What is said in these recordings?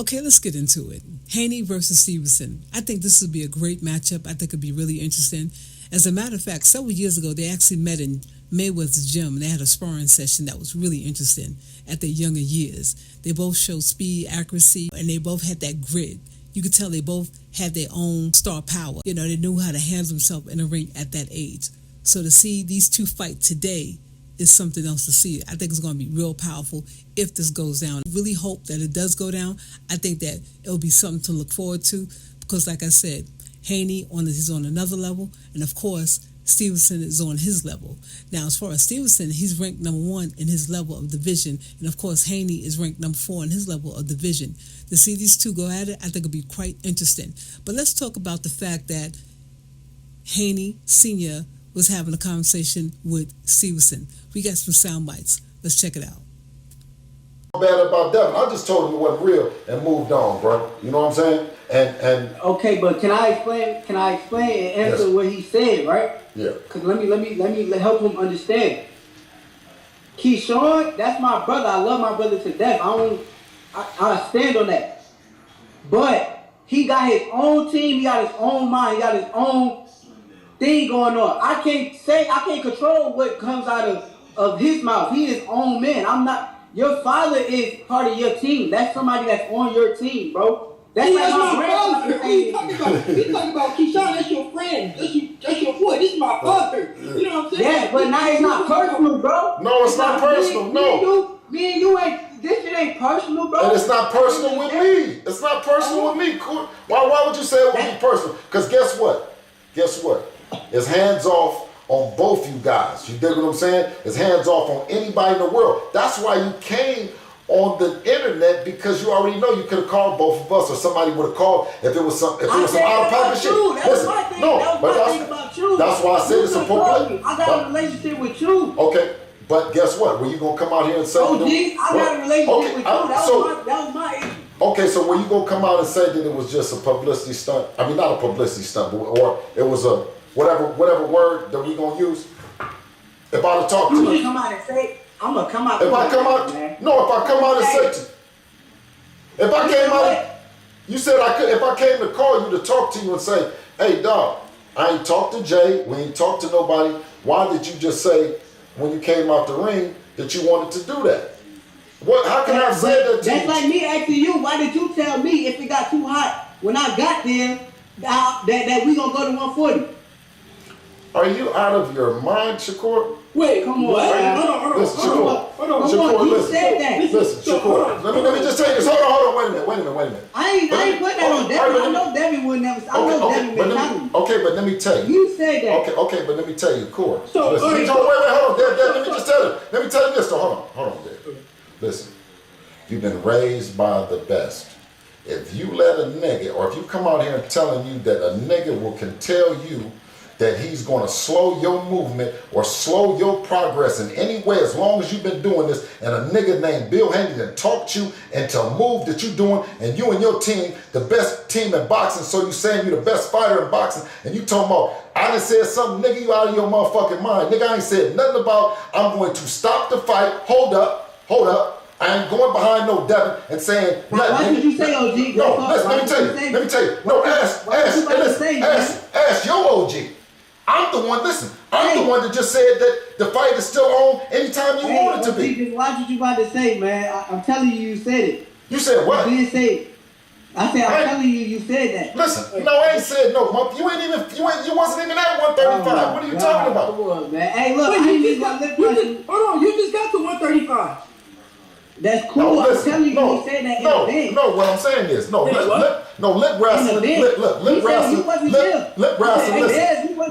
Okay, let's get into it. Haney versus Stevenson. I think this would be a great matchup. I think it'd be really interesting. As a matter of fact, several years ago, they actually met in Mayweather's gym, and they had a sparring session that was really interesting at their younger years. They both showed speed, accuracy, and they both had that grit. You could tell they both had their own star power. You know, they knew how to handle themselves in the ring at that age. So to see these two fight today is something else to see. I think it's going to be real powerful if this goes down. I really hope that it does go down. I think that it'll be something to look forward to because, like I said, Haney is on another level, and of course, Stevenson is on his level. Now, as far as Stevenson, he's ranked number 1 in his level of division, and of course, Haney is ranked number 4 in his level of division. To see these two go at it, I think it'll be quite interesting. But let's talk about the fact that Haney Sr. was having a conversation with Stevenson. We got some sound bites. Let's check it out. Bad about Devin. I just told him it wasn't real and moved on, bro. You know what I'm saying? And okay, but can I explain? Can I explain and answer what he said, right? Yeah. Cause let me help him understand. Keyshawn, that's my brother. I love my brother to death. I stand on that. But he got his own team. He got his own mind. He got his own thing going on. I can't control what comes out of his mouth. He is his own man. I'm not. Your father is part of your team. That's somebody that's on your team, bro. That's like my father. He talking about Keyshawn. That's your friend. That's your boy. This is my father. You know what I'm saying? Yeah, but now it's not personal, bro. No, it's not personal. No. Me and you ain't. This shit ain't personal, bro. And it's not personal with me. It's not personal with me. Why would you say it would be personal? Because guess what? It's hands off on both you guys. You dig what I'm saying? It's hands off on anybody in the world. That's why you came on the internet, because you already know you could have called both of us, or somebody would have called if it was some out of pocket shit. That's my thing. That's why I said it's a public. I got a relationship with you. Okay, but guess what? Were you gonna come out here and say? I got a relationship with you. That was my issue. Okay, so were you gonna come out and say that it was just a publicity stunt? I mean, not a publicity stunt, or it was a whatever word that we gonna use. If I talk to you, come out and say, I'm gonna come out. If I come out and say to you, if I came out, you said I could. If I came to call you to talk to you and say, hey dog, I ain't talked to Jay, we ain't talked to nobody. Why did you just say when you came out the ring that you wanted to do that? What? How can I have said that to you? That's like me asking you, why did you tell me if it got too hot when I got there that we gonna go to 140? Are you out of your mind, Shakur? Wait, come on. Hold on. Listen, Shakur, you said that. Listen, Shakur. Let me just tell you this. Hold on. Wait a minute. I ain't put that on Devin. I know Devin would never. I know Devin been talking. Okay, but let me tell you. You said that. Okay, but let me tell you, Core. So, wait, hold on, Dad, let me just tell you. Let me tell you this. So hold on, Dad. Listen, you've been raised by the best. If you let a nigga, or if you come out here and telling you that a nigga can tell you that he's going to slow your movement or slow your progress in any way, as long as you've been doing this, and a nigga named Bill Haney that talked you into a move that you're doing, and you and your team, the best team in boxing, so you saying you're the best fighter in boxing, and you talking about, I done said something, nigga, you out of your motherfucking mind. Nigga, I ain't said nothing about, I'm going to stop the fight. Hold up. I ain't going behind no Devin and saying nothing. Why did you say OG? No, listen, let me tell you. No, ask your OG. I'm the one, I'm the one that just said that the fight is still on anytime you want it to be. Why did you about to say, man? I'm telling you said it. You said what? You didn't say it. I said, I'm telling you said that. Listen, no, I ain't said no. You wasn't even at 135. What are you talking about? Come on, man. Hey, look, hold on, you just got to 135. That's cool. I'm telling you, he said that in the bench. No, what I'm saying is, lip wrestling.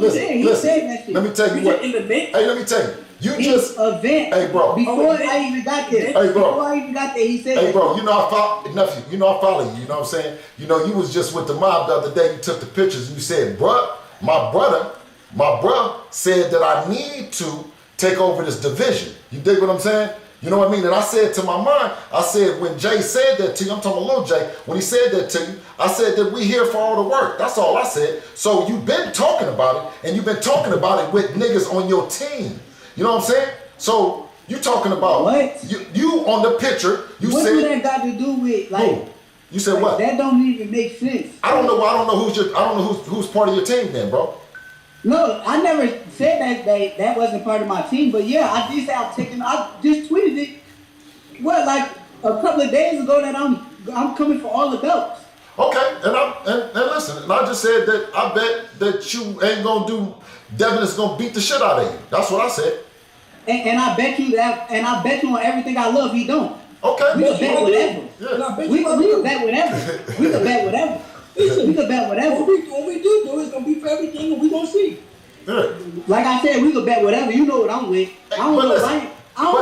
Listen, let me tell you what. Hey, let me tell you. Hey, bro. Before I even got there. Hey, bro. Before I even got there, he said that. Hey, bro, I follow you. You know I follow you. You know what I'm saying? You know, you was just with the mob the other day. You took the pictures and you said, bruh, my brother said that I need to take over this division. You dig what I'm saying? You know what I mean? And I said to my mind, I said, when Jay said that to you, I'm talking about Lil Jay, when he said that to you, I said that we here for all the work. That's all I said. So you've been talking about it, and you've been talking about it with niggas on your team. You know what I'm saying? So you talking about what? You on the picture, you what said. What do that got to do with, like, You said Like, what? that don't even make sense. I don't know who's part of your team then, bro. No, I never said that wasn't part of my team, but yeah, I did say I just tweeted it. What, like a couple of days ago that I'm coming for all the belts. Okay, and listen, and I just said that I bet that you ain't gonna do. Devin is gonna beat the shit out of you. That's what I said. And I bet you that, and I bet you on everything I love, he don't. Okay. We could bet whatever. Yeah. We could bet whatever. We could bet whatever. We could bet whatever. What we do, it's gonna be for everything, and we gonna see. Yeah. Like I said, we could bet whatever. You know what I'm with. I don't know why. I'm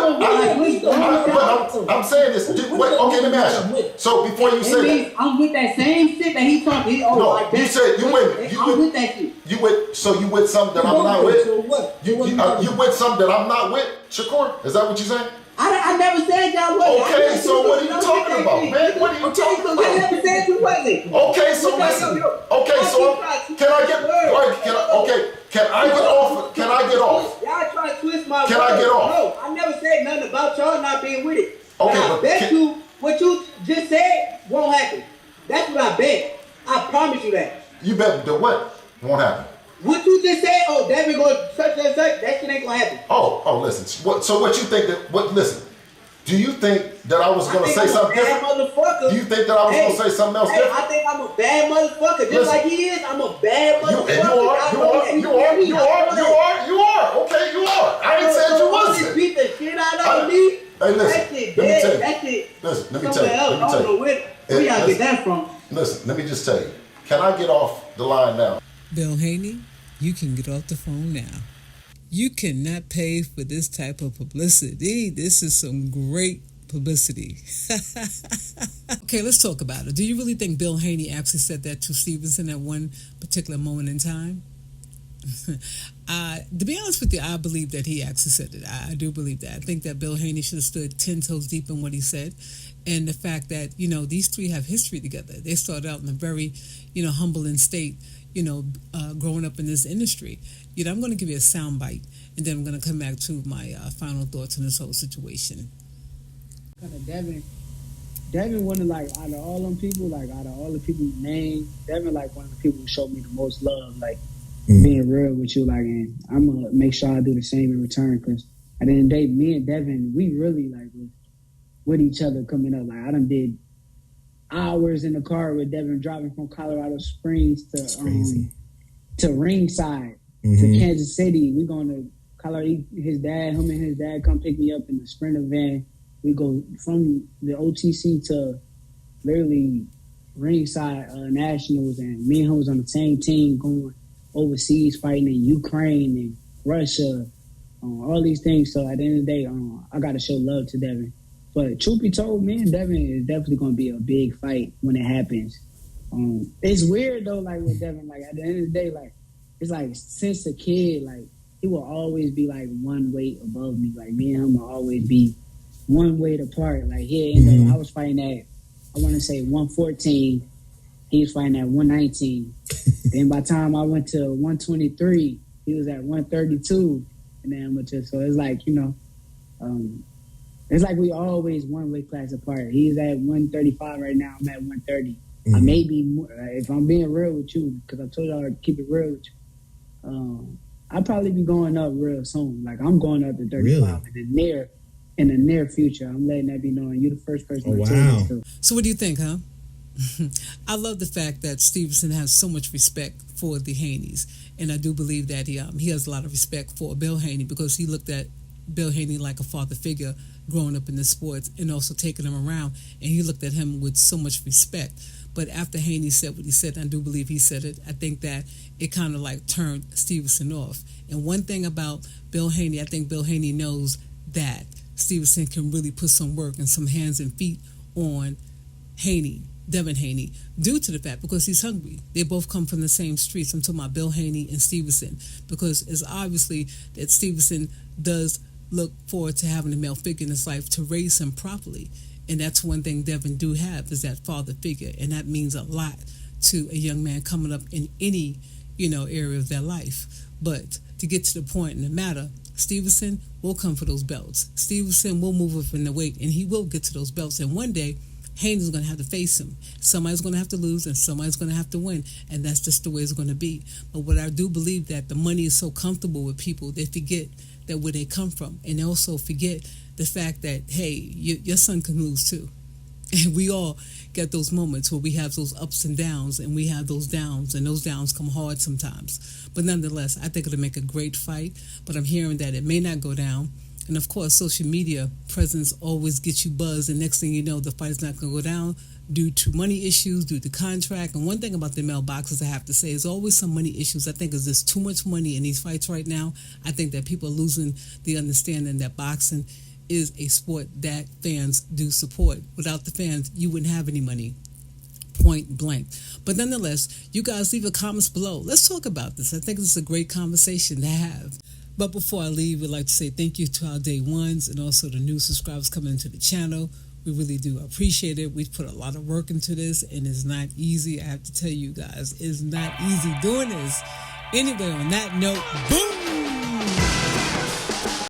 saying this. Wait, okay, let me ask you. So before you say that, I'm with that same shit that he talking. no, you said you with. I'm with that shit. You with? So you with something that I'm not with? So what? You with something that I'm not with, Shakur? Is that what you saying? I never said y'all wasn't. Okay, so what are you talking about, man? What are you talking I about? never said you wasn't. Okay, so listen. Okay, so can I get? Can I get off? Can I get off? Y'all trying to twist my Can words. I get off? No, I never said nothing about y'all not being with it. Okay, I but bet you what you just said won't happen. That's what I bet. I promise you that. You bet the what won't happen. What you just said, Devin going such and such, that shit ain't gonna happen. Listen. So what you think that? Listen. Do you think that I was gonna say something different? Motherfucker. Do you think that I was gonna say something else different? I think I'm a bad motherfucker, just like he is. I'm a bad motherfucker. You are. Okay, you are. I ain't said you wasn't. Beat the shit out of me. Hey, listen. Let me tell you. I don't know where y'all get that from. Listen, let me just tell you. Can I get off the line now? Bill Haney, you can get off the phone now. You cannot pay for this type of publicity. This is some great publicity. Okay, let's talk about it. Do you really think Bill Haney actually said that to Stevenson at one particular moment in time? To be honest with you, I believe that he actually said it. I do believe that. I think that Bill Haney should have stood 10 toes deep in what he said. And the fact that, these three have history together. They started out in a very, humbling state, growing up in this industry. I'm going to give you a sound bite, and then I'm going to come back to my final thoughts on this whole situation. Devin one of, like, out of all them people, like, out of all the people named, Devin, like, one of the people who showed me the most love, like, being real with you, like, and I'm going to make sure I do the same in return, because at the end of the day, me and Devin, we really, like, was with each other coming up. Like, I done did hours in the car with Devin driving from Colorado Springs to Ringside, to Kansas City. We going to Colorado. Him and his dad come pick me up in the Sprinter van. We go from the OTC to literally Ringside Nationals, and me and him was on the same team going overseas fighting in Ukraine and Russia, all these things. So at the end of the day, I got to show love to Devin. But truth be told, me and Devin is definitely going to be a big fight when it happens. It's weird though, like with Devin, like at the end of the day, like it's like since a kid, like he will always be like one weight above me. Like me and him will always be one weight apart. Like I was fighting at, I want to say 114. He was fighting at 119. Then by the time I went to 123, he was at 132. And then so it's like, it's like we always one weight class apart. He's at 135 right now. I'm at 130. I may be more, if I'm being real with you, because I told y'all to keep it real with you. I'll probably be going up real soon. Like I'm going up to 35 really? in the near future. I'm letting that be known. You're the first person to tell me. So what do you think, huh? I love the fact that Stevenson has so much respect for the Haneys, and I do believe that he has a lot of respect for Bill Haney, because he looked at Bill Haney like a father figure growing up in the sports and also taking him around, and he looked at him with so much respect. But after Haney said what he said, and I do believe he said it, I think that it kind of like turned Stevenson off. And one thing about Bill Haney, I think Bill Haney knows that Stevenson can really put some work and some hands and feet on Devin Haney, due to the fact because he's hungry. They both come from the same streets. I'm talking about Bill Haney and Stevenson, because it's obviously that Stevenson does look forward to having a male figure in his life to raise him properly. And that's one thing Devin do have, is that father figure. And that means a lot to a young man coming up in any, area of their life. But to get to the point in the matter, Stevenson will come for those belts. Stevenson will move up in the weight, and he will get to those belts. And one day, Haney's going to have to face him. Somebody's going to have to lose and somebody's going to have to win, and that's just the way it's going to be. But what I do believe that the money is so comfortable with people, they forget that where they come from, and they also forget the fact that, hey, your son can lose too. And we all get those moments where we have those ups and downs, and we have those downs, and those downs come hard sometimes. But nonetheless, I think it'll make a great fight, but I'm hearing that it may not go down. And of course, social media presence always gets you buzzed, and next thing you know, the fight is not going to go down due to money issues, due to contract. And one thing about the male boxers, I have to say, is always some money issues. I think there's too much money in these fights right now. I think that people are losing the understanding that boxing is a sport that fans do support. Without the fans, you wouldn't have any money, point blank. But nonetheless, you guys leave your comments below. Let's talk about this. I think this is a great conversation to have. But before I leave, we'd like to say thank you to our day ones and also the new subscribers coming into the channel. We really do appreciate it. We've put a lot of work into this, and it's not easy. I have to tell you guys, it's not easy doing this. Anyway, on that note, boom!